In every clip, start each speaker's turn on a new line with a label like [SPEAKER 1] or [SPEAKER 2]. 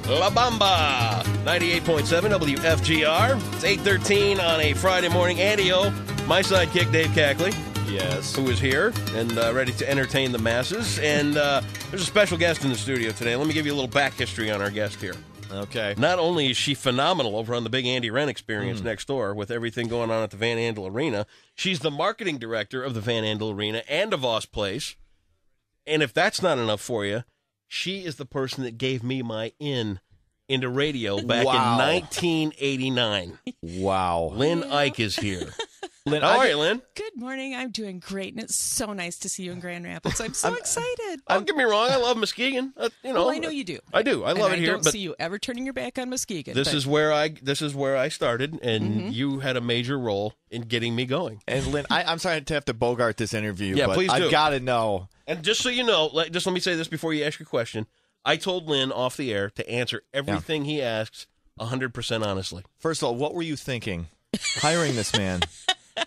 [SPEAKER 1] La Bamba, 98.7 WFGR. It's 8:13 on a Friday morning. Andy O, my sidekick, Dave Cackley.
[SPEAKER 2] Yes.
[SPEAKER 1] Who is here and ready to entertain the masses. And there's a special guest in the studio today. Let me give you a little back history on our guest here.
[SPEAKER 2] Okay.
[SPEAKER 1] Not only is she phenomenal over on the Big Andy Wren Experience next door with everything going on at the Van Andel Arena, she's the marketing director of the Van Andel Arena and of Voss Place. And if that's not enough for you, she is the person that gave me my into radio back in 1989.
[SPEAKER 2] Wow.
[SPEAKER 1] Lynne Ike is here.
[SPEAKER 2] Lynne,
[SPEAKER 1] how are you, Lynn?
[SPEAKER 3] Good morning. I'm doing great, and it's so nice to see you in Grand Rapids. I'm so excited.
[SPEAKER 1] Don't get me wrong. I love Muskegon.
[SPEAKER 3] Well, I know you do.
[SPEAKER 1] I do. I love it here.
[SPEAKER 3] I don't see you ever turning your back on Muskegon.
[SPEAKER 1] This is where I started, and you had a major role in getting me going.
[SPEAKER 2] And Lynn, I'm sorry to have to bogart this interview,
[SPEAKER 1] Yeah,
[SPEAKER 2] but
[SPEAKER 1] please do.
[SPEAKER 2] I've got to know.
[SPEAKER 1] And just so you know, just let me say this before you ask your question. I told Lynn off the air to answer everything he asks 100% honestly.
[SPEAKER 2] First of all, what were you thinking hiring this man?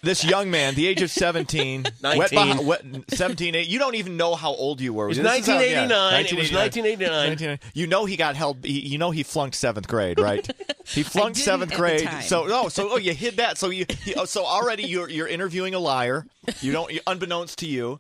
[SPEAKER 2] This young man, the age of 17.
[SPEAKER 1] 19.
[SPEAKER 2] 17, 8. You don't even know how old you were.
[SPEAKER 1] It was 1989. It was 1989.
[SPEAKER 2] You know he got held. You know he flunked 7th grade, right? He flunked 7th grade. So you hid that. So so already you're interviewing a liar. You don't, unbeknownst to you,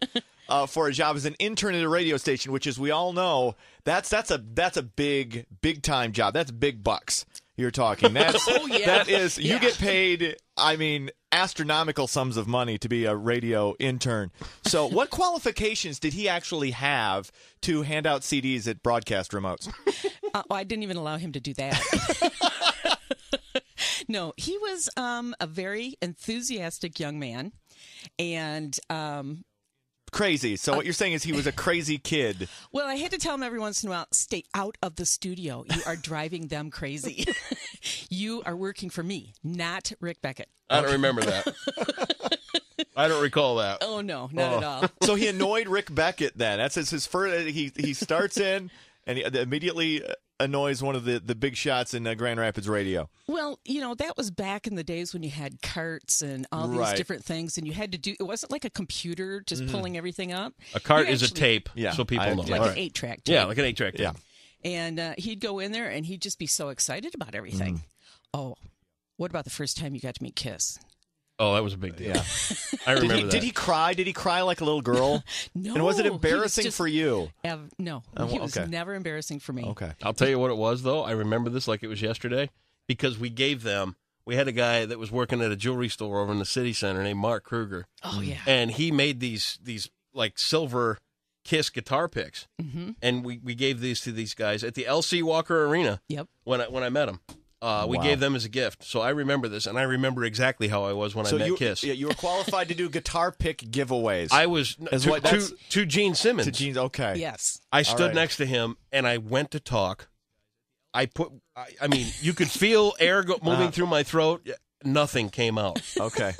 [SPEAKER 2] for a job as an intern at a radio station, which, as we all know, that's a big time job. That's big bucks. You're talking. That's that is. You get paid. I mean, astronomical sums of money to be a radio intern. So what qualifications did he actually have to hand out CDs at broadcast remotes?
[SPEAKER 3] I didn't even allow him to do that. No, he was a very enthusiastic young man, and
[SPEAKER 2] crazy. So what you're saying is he was a crazy kid.
[SPEAKER 3] Well, I had to tell him every once in a while, stay out of the studio. You are driving them crazy. You are working for me, not Rick Beckett.
[SPEAKER 1] I don't remember that. I don't recall that.
[SPEAKER 3] Oh, no, not at all.
[SPEAKER 2] So he annoyed Rick Beckett then. That's his first. He starts in and he immediately annoys one of the big shots in Grand Rapids radio.
[SPEAKER 3] Well, that was back in the days when you had carts and all these different things, and you had to do. It wasn't like a computer just pulling everything up.
[SPEAKER 1] A cart is a tape, so people know.
[SPEAKER 3] Like an 8-track tape.
[SPEAKER 1] Yeah, like an 8-track tape.
[SPEAKER 2] Yeah.
[SPEAKER 3] And he'd go in there, and he'd just be so excited about everything. Oh, what about the first time you got to meet Kiss?
[SPEAKER 1] Oh, that was a big deal.
[SPEAKER 2] Yeah.
[SPEAKER 1] I remember that.
[SPEAKER 2] Did he cry? Did he cry like a little girl?
[SPEAKER 3] No.
[SPEAKER 2] And was it embarrassing for you?
[SPEAKER 3] No. He was never embarrassing for me.
[SPEAKER 2] Okay.
[SPEAKER 1] I'll tell you what it was, though. I remember this like it was yesterday because we had a guy that was working at a jewelry store over in the city center named Mark Kruger.
[SPEAKER 3] Oh, yeah.
[SPEAKER 1] And he made these like silver Kiss guitar picks. Mm-hmm. And we gave these to these guys at the LC Walker Arena.
[SPEAKER 3] Yep.
[SPEAKER 1] When I met them. We gave them as a gift. So I remember this, and I remember exactly how I was when I met Kiss.
[SPEAKER 2] Yeah, you were qualified to do guitar pick gimeaways.
[SPEAKER 1] I was to Gene Simmons.
[SPEAKER 2] To Gene, okay.
[SPEAKER 3] Yes.
[SPEAKER 1] I stood next to him, and I went to talk. I mean, you could feel air moving through my throat. Nothing came out.
[SPEAKER 2] Okay.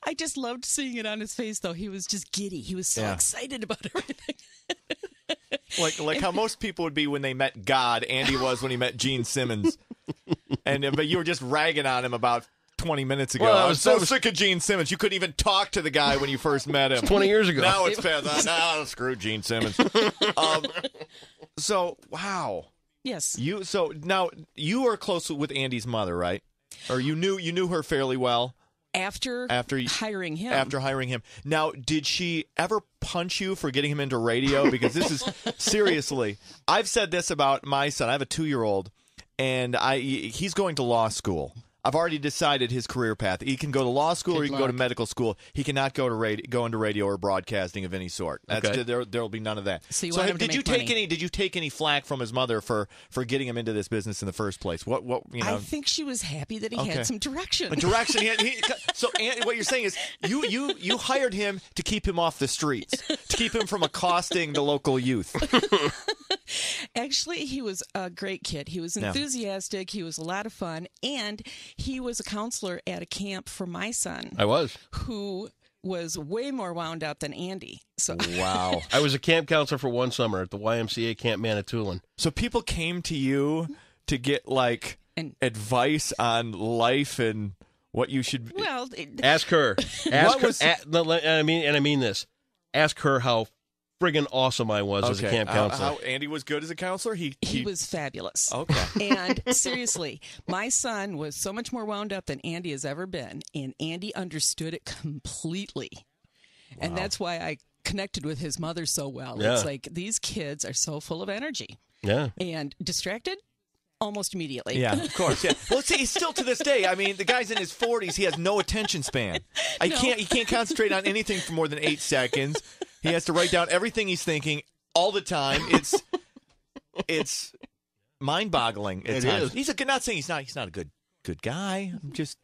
[SPEAKER 3] I just loved seeing it on his face, though. He was just giddy. He was so excited about everything.
[SPEAKER 2] Like how most people would be when they met God, Andy was when he met Gene Simmons. But you were just ragging on him about 20 minutes ago.
[SPEAKER 1] Well,
[SPEAKER 2] I was so sick of Gene Simmons. You couldn't even talk to the guy when you first met him.
[SPEAKER 1] 20 years ago.
[SPEAKER 2] Now it's past. Screw Gene Simmons. So, wow.
[SPEAKER 3] Yes.
[SPEAKER 2] Now you were close with Andy's mother, right? Or you knew her fairly well?
[SPEAKER 3] After hiring him.
[SPEAKER 2] After hiring him. Now, did she ever punch you for getting him into radio? Because this is, seriously, I've said this about my son. I have a 2-year-old, and he's going to law school. I've already decided his career path. He can go to law school or he can go to medical school. He cannot go into radio or broadcasting of any sort. There will be none of that.
[SPEAKER 3] So
[SPEAKER 2] did you take any flack from his mother for getting him into this business in the first place? What
[SPEAKER 3] I think she was happy that he had some direction.
[SPEAKER 2] So what you're saying is you hired him to keep him off the streets, to keep him from accosting the local youth.
[SPEAKER 3] Actually, he was a great kid. He was enthusiastic. He was a lot of fun, and he was a counselor at a camp for my son.
[SPEAKER 1] I was.
[SPEAKER 3] Who was way more wound up than Andy. So
[SPEAKER 2] wow.
[SPEAKER 1] I was a camp counselor for one summer at the YMCA Camp Manitoulin.
[SPEAKER 2] So people came to you to get advice on life and what you should.
[SPEAKER 1] Ask her. I mean this. Ask her how friggin' awesome I was as a camp counselor.
[SPEAKER 2] How Andy was good as a counselor? He
[SPEAKER 3] was fabulous.
[SPEAKER 2] Okay.
[SPEAKER 3] And seriously, my son was so much more wound up than Andy has ever been, and Andy understood it completely. Wow. And that's why I connected with his mother so well.
[SPEAKER 1] Yeah.
[SPEAKER 3] It's like these kids are so full of energy.
[SPEAKER 1] Yeah.
[SPEAKER 3] And distracted almost immediately.
[SPEAKER 2] Yeah, of course. Yeah. Well, see, he's still to this day. I mean, the guy's in his 40s. He has no attention span. He can't concentrate on anything for more than 8 seconds. He has to write down everything he's thinking all the time. It's mind-boggling at times. He's not saying he's not a good guy. I'm just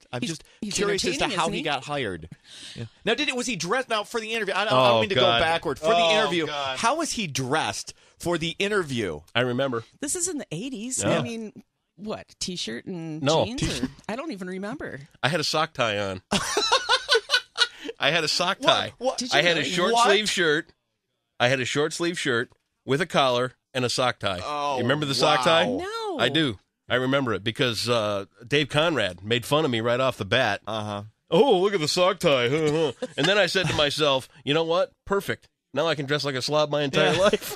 [SPEAKER 2] curious as to how he got hired. Yeah. Now, was he dressed? Now for the interview, I don't mean to go backward. For the interview, how was he dressed for the interview?
[SPEAKER 1] I remember.
[SPEAKER 3] This is in the 80s.
[SPEAKER 1] Yeah.
[SPEAKER 3] I mean, what, T-shirt and jeans?
[SPEAKER 1] T-shirt.
[SPEAKER 3] I don't even remember.
[SPEAKER 1] I had a sock tie on. I had a sock tie.
[SPEAKER 2] What?
[SPEAKER 1] I had a short sleeve shirt. I had a short sleeve shirt with a collar and a sock tie.
[SPEAKER 2] Oh,
[SPEAKER 1] you remember the sock tie?
[SPEAKER 3] No.
[SPEAKER 1] I do. I remember it because Dave Conrad made fun of me right off the bat.
[SPEAKER 2] Uh-huh.
[SPEAKER 1] Oh, look at the sock tie. And then I said to myself, you know what? Perfect. Now I can dress like a slob my entire life.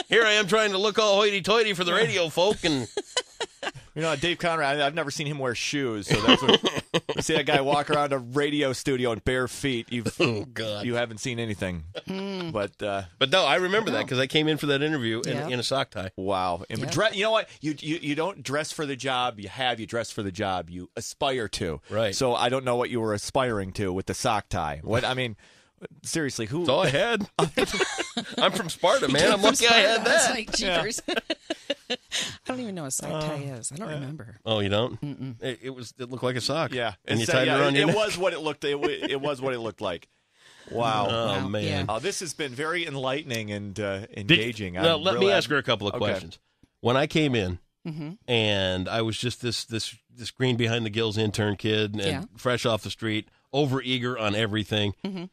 [SPEAKER 1] Here I am trying to look all hoity-toity for the radio folk, and
[SPEAKER 2] Dave Conrad, I've never seen him wear shoes, so that's what you see that guy walk around a radio studio in bare feet. You haven't seen anything. But
[SPEAKER 1] no, I remember that because I came in for that interview in a sock tie.
[SPEAKER 2] Wow. And you know what? You don't dress for the job you dress for the job you aspire to.
[SPEAKER 1] Right.
[SPEAKER 2] So I don't know what you were aspiring to with the sock tie. Seriously, who?
[SPEAKER 1] That's all I had. I'm from Sparta, man. I'm lucky I had that.
[SPEAKER 3] I was like, jeepers. I don't even know what a sock tie is. I don't remember.
[SPEAKER 1] Oh, you don't? It looked like a sock.
[SPEAKER 2] Yeah,
[SPEAKER 1] and you tied it around your neck.
[SPEAKER 2] It was what it looked. It was what it looked like. Wow.
[SPEAKER 1] Oh man.
[SPEAKER 3] Yeah.
[SPEAKER 2] This has been very enlightening and engaging.
[SPEAKER 1] Let me ask her a couple of questions. When I came in, and I was just this green behind the gills intern kid, and fresh off the street, overeager on everything. Mm-hmm.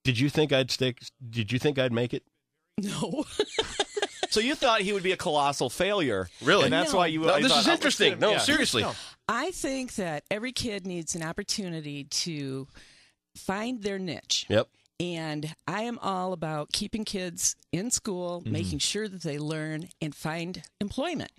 [SPEAKER 1] Did you think I'd stick? Did you think I'd make it?
[SPEAKER 3] No.
[SPEAKER 2] So you thought he would be a colossal failure,
[SPEAKER 1] really?
[SPEAKER 2] And that's why you.
[SPEAKER 1] No, this is interesting. No, seriously.
[SPEAKER 3] No. I think that every kid needs an opportunity to find their niche.
[SPEAKER 1] Yep.
[SPEAKER 3] And I am all about keeping kids in school, making sure that they learn and find employment.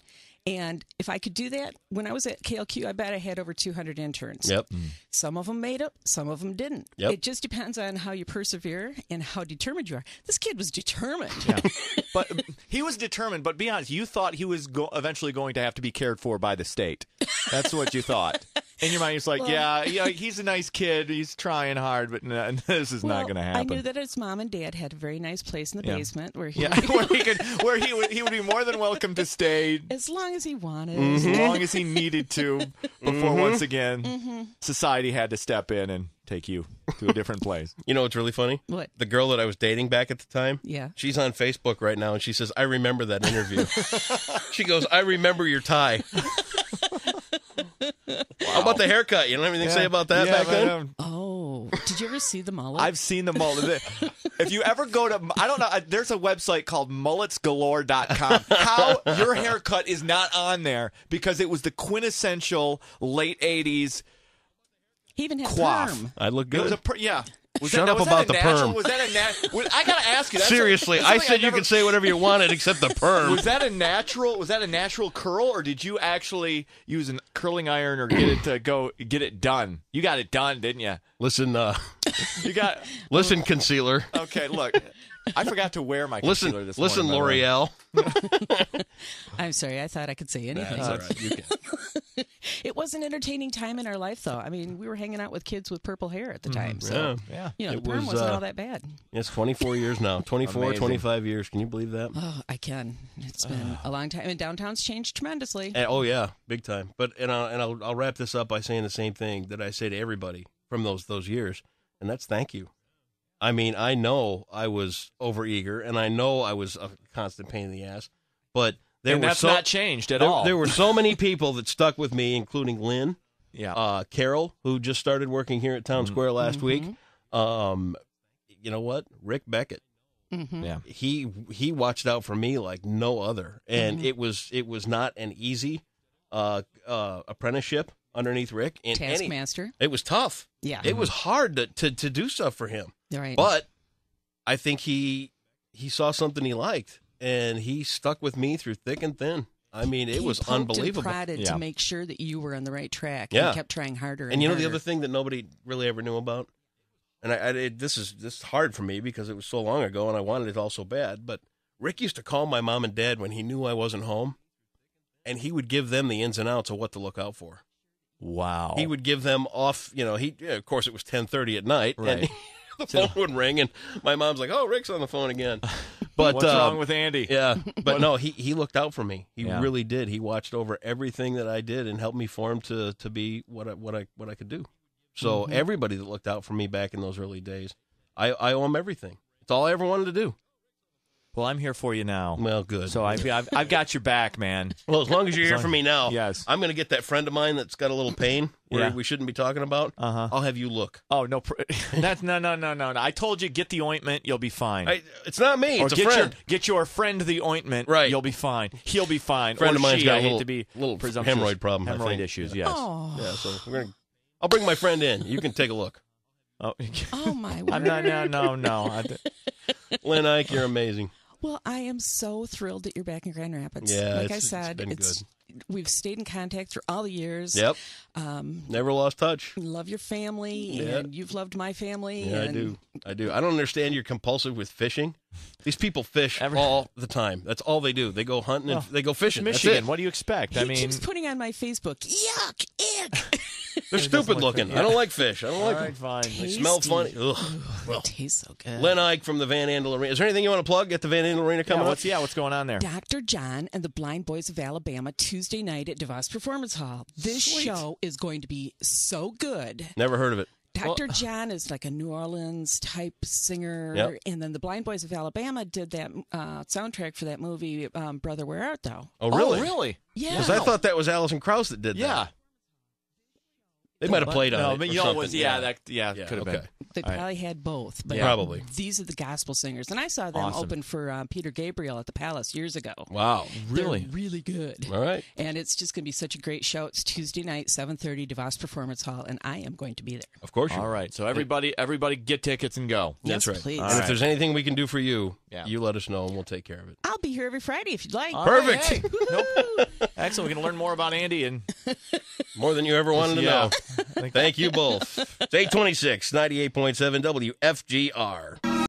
[SPEAKER 3] And if I could do that, when I was at KLQ, I bet I had over 200 interns.
[SPEAKER 1] Yep.
[SPEAKER 3] Some of them made it, some of them didn't.
[SPEAKER 1] Yep.
[SPEAKER 3] It just depends on how you persevere and how determined you are. This kid was determined.
[SPEAKER 2] Yeah. But he was determined, but be honest, you thought he was eventually going to have to be cared for by the state. That's what you thought. In your mind, it's like, yeah, he's a nice kid. He's trying hard, but this is not going to happen.
[SPEAKER 3] I knew that his mom and dad had a very nice place in the basement where he
[SPEAKER 2] where he would be more than welcome to stay.
[SPEAKER 3] As long as he wanted.
[SPEAKER 2] As long as he needed to, before once again, society had to step in and take you to a different place.
[SPEAKER 1] You know what's really funny?
[SPEAKER 3] What?
[SPEAKER 1] The girl that I was dating back at the time,
[SPEAKER 3] she's
[SPEAKER 1] on Facebook right now, and she says, I remember that interview. She goes, I remember your tie. How about the haircut? You don't have anything to say about that back then?
[SPEAKER 3] Oh, did you ever see the mullet?
[SPEAKER 2] I've seen the mullet. If you ever go to, I don't know, there's a website called mulletsgalore.com. How your haircut is not on there because it was the quintessential late 80s
[SPEAKER 3] he even had
[SPEAKER 2] coif.
[SPEAKER 3] perm.
[SPEAKER 1] I look good.
[SPEAKER 2] It was
[SPEAKER 1] Shut up about the perm.
[SPEAKER 2] Was that a natural? I gotta ask you.
[SPEAKER 1] Seriously, I said you could say whatever you wanted except the perm.
[SPEAKER 2] Was that a natural curl, or did you actually use a curling iron or get it done? You got it done, didn't you?
[SPEAKER 1] Listen, listen, concealer.
[SPEAKER 2] Okay, look. I forgot to wear my concealer this morning.
[SPEAKER 1] Listen, L'Oreal.
[SPEAKER 3] I'm sorry. I thought I could say anything.
[SPEAKER 1] That's all right. You can.
[SPEAKER 3] It was an entertaining time in our life, though. I mean, we were hanging out with kids with purple hair at the time. So, the perm wasn't all that bad.
[SPEAKER 1] It's 24 years now. 24,
[SPEAKER 2] Amazing.
[SPEAKER 1] 25 years. Can you believe that?
[SPEAKER 3] Oh, I can. It's been a long time. And downtown's changed tremendously.
[SPEAKER 1] Oh, yeah. Big time. But I'll wrap this up by saying the same thing that I say to everybody from those years, and that's thank you. I mean, I know I was overeager, and I know I was a constant pain in the ass, but
[SPEAKER 2] that's not changed at all.
[SPEAKER 1] There were so many people that stuck with me, including Lynn,
[SPEAKER 2] Carol,
[SPEAKER 1] who just started working here at Town Square last week. You know what? Rick Beckett.
[SPEAKER 2] Yeah,
[SPEAKER 1] he watched out for me like no other, and it was not an easy apprenticeship underneath Rick.
[SPEAKER 3] Taskmaster.
[SPEAKER 1] It was tough.
[SPEAKER 3] Yeah,
[SPEAKER 1] it was hard to do stuff for him.
[SPEAKER 3] Right.
[SPEAKER 1] But I think he he saw something he liked, and he stuck with me through thick and thin. I mean, it was unbelievable.
[SPEAKER 3] He prodded to make sure that you were on the right track.
[SPEAKER 1] Yeah.
[SPEAKER 3] And kept trying harder.
[SPEAKER 1] And you know
[SPEAKER 3] harder.
[SPEAKER 1] the other thing that nobody really ever knew about? And this is hard for me because it was so long ago and I wanted it all so bad. But Rick used to call my mom and dad when he knew I wasn't home, and he would give them the ins and outs of what to look out for.
[SPEAKER 2] Wow.
[SPEAKER 1] He would give them off, of course it was 10:30 at night,
[SPEAKER 2] right.
[SPEAKER 1] and the phone would ring, and my mom's like, "Oh, Rick's on the phone again." But
[SPEAKER 2] what's wrong with Andy?
[SPEAKER 1] Yeah, but no, he looked out for me. He really did. He watched over everything that I did and helped me form to be what I could do. So everybody that looked out for me back in those early days, I owe him everything. It's all I ever wanted to do.
[SPEAKER 2] Well, I'm here for you now.
[SPEAKER 1] Well, good.
[SPEAKER 2] So I've got your back, man.
[SPEAKER 1] Well, as long as you're here for me now,
[SPEAKER 2] yes.
[SPEAKER 1] I'm going to get that friend of mine that's got a little pain where we shouldn't be talking about. I'll have you look.
[SPEAKER 2] Oh, no. That's no. I told you, get the ointment. You'll be fine.
[SPEAKER 1] It's not me. It's a friend.
[SPEAKER 2] Get your friend the ointment.
[SPEAKER 1] Right.
[SPEAKER 2] You'll be fine. He'll be fine.
[SPEAKER 1] Friend of mine's got
[SPEAKER 2] I
[SPEAKER 1] a
[SPEAKER 2] hate to be
[SPEAKER 1] little hemorrhoid problem.
[SPEAKER 2] Hemorrhoid issues, yes.
[SPEAKER 3] Oh.
[SPEAKER 1] Yeah, so I'll bring my friend in. You can take a look.
[SPEAKER 3] Oh, my word.
[SPEAKER 2] I'm not, no.
[SPEAKER 1] Lynne Ike, you're amazing.
[SPEAKER 3] Well, I am so thrilled that you're back in Grand Rapids.
[SPEAKER 1] Yeah,
[SPEAKER 3] like I said,
[SPEAKER 1] it's been good.
[SPEAKER 3] We've stayed in contact through all the years.
[SPEAKER 1] Yep. Never lost touch.
[SPEAKER 3] Love your family, and you've loved my family.
[SPEAKER 1] Yeah,
[SPEAKER 3] and
[SPEAKER 1] I do. I don't understand you're compulsive with fishing. These people fish all the time. That's all they do. They go hunting and they go fishing.
[SPEAKER 2] Michigan,
[SPEAKER 1] That's it.
[SPEAKER 2] what do you expect?
[SPEAKER 3] He keeps putting on my Facebook, yuck, ick.
[SPEAKER 1] They're stupid looking.
[SPEAKER 2] Yeah.
[SPEAKER 1] I don't like fish. I don't like them.
[SPEAKER 2] Fine.
[SPEAKER 1] They smell funny. Ugh.
[SPEAKER 3] They taste so good.
[SPEAKER 1] Lynne Ike from the Van Andel Arena. Is there anything you want to plug? Get the Van Andel Arena coming up?
[SPEAKER 2] What's going on there?
[SPEAKER 3] Dr. John and the Blind Boys of Alabama, Tuesday night at DeVos Performance Hall. This show is going to be so good.
[SPEAKER 1] Never heard of it.
[SPEAKER 3] Dr. John is like a New Orleans type singer, and then the Blind Boys of Alabama did that soundtrack for that movie, Brother, Where Art Thou?
[SPEAKER 1] Oh, really?
[SPEAKER 2] Oh, really?
[SPEAKER 3] Yeah.
[SPEAKER 1] Because I thought that was Alison Krauss that did that.
[SPEAKER 2] Yeah.
[SPEAKER 1] They might have played on it.
[SPEAKER 2] No, but
[SPEAKER 1] or
[SPEAKER 2] you know,
[SPEAKER 1] something.
[SPEAKER 2] could have been.
[SPEAKER 3] They probably had both. But
[SPEAKER 1] Probably.
[SPEAKER 3] These are the gospel singers. And I saw them open for Peter Gabriel at the Palace years ago.
[SPEAKER 1] Wow.
[SPEAKER 2] Really?
[SPEAKER 3] They're really good.
[SPEAKER 1] All right.
[SPEAKER 3] And it's just going to be such a great show. It's Tuesday night, 7:30, DeVos Performance Hall, and I am going to be there.
[SPEAKER 1] Of course you
[SPEAKER 2] All right. So everybody get tickets and go.
[SPEAKER 1] That's
[SPEAKER 3] yes,
[SPEAKER 1] right.
[SPEAKER 3] please.
[SPEAKER 1] And if there's anything we can do for you,
[SPEAKER 2] Yeah.
[SPEAKER 1] you let us know and we'll take care of it.
[SPEAKER 3] I'll be here every Friday if you'd like.
[SPEAKER 2] All
[SPEAKER 1] Perfect.
[SPEAKER 2] right, hey. Nope. Excellent. We're going to learn more about Andy and
[SPEAKER 1] More than you ever wanted to know.
[SPEAKER 2] I think
[SPEAKER 1] Thank you both. It's 826, 98.7 WFGR.